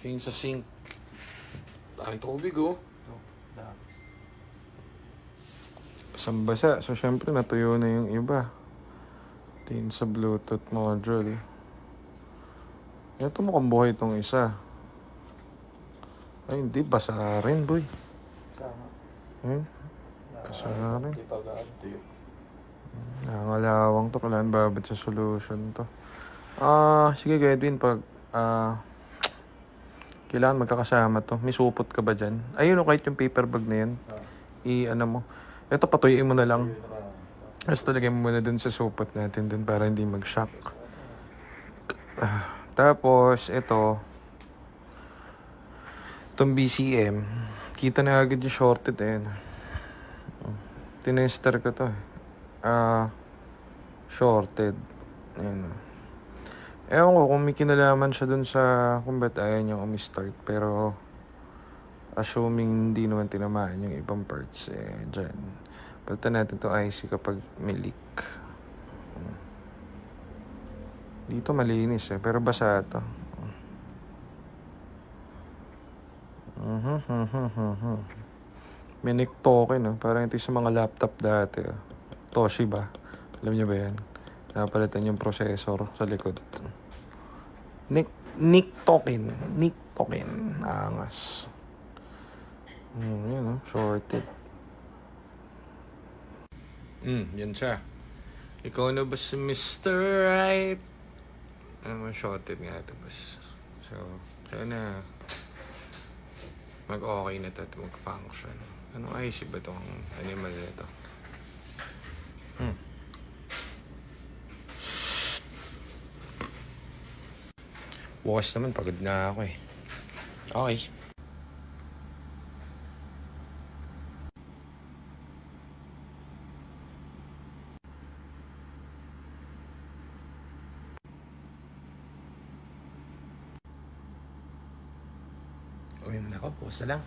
Tingin sa sink. Daming tubig, oh. Basang-basa. So, syempre, natuyo na yung iba. Tingin sa Bluetooth module. Ito mukhang buhay itong isa. Ay, hindi. Basa rin, boy. Basa rin. Nangangalawang to. Kailangan babad sa solution to. Sige, Edwin. Pag, kailangan magkakasama to. May supot ka ba dyan? Ayun, kahit yung paper bag na yan. I-ano mo. Ito, patuyuin mo na lang. Tapos talagay mo muna dun sa supot natin dun para hindi mag-shock. Tapos, itong BCM, kita na agad yung shorted eh. Tinester ko to eh. Shorted. Ayan. Ewan ko kung may kinalaman siya dun sa kung ba't ayaw niyang umi-start. Pero, assuming hindi naman tinamaan yung ibang parts eh, dyan. Palitan natin to IC kapag may leak. Dito malinis eh, pero basa to. May neck token, no? Parang ito sa mga laptop dati. Oh. Toshiba. Alam niyo ba yan? Napalitan yung processor sa likod. Neck token. Neck token. Angas. Yan, no? Shorted. Yan siya. Ikaw na ba si Mr. Right? Shorted nga ito, boss. So, sana mag-okay na ito at mag-function. Anong IC ba itong animal na ito? Bukas naman, pagod na ako eh. Okay. Uwi mo na ako, bukas na lang.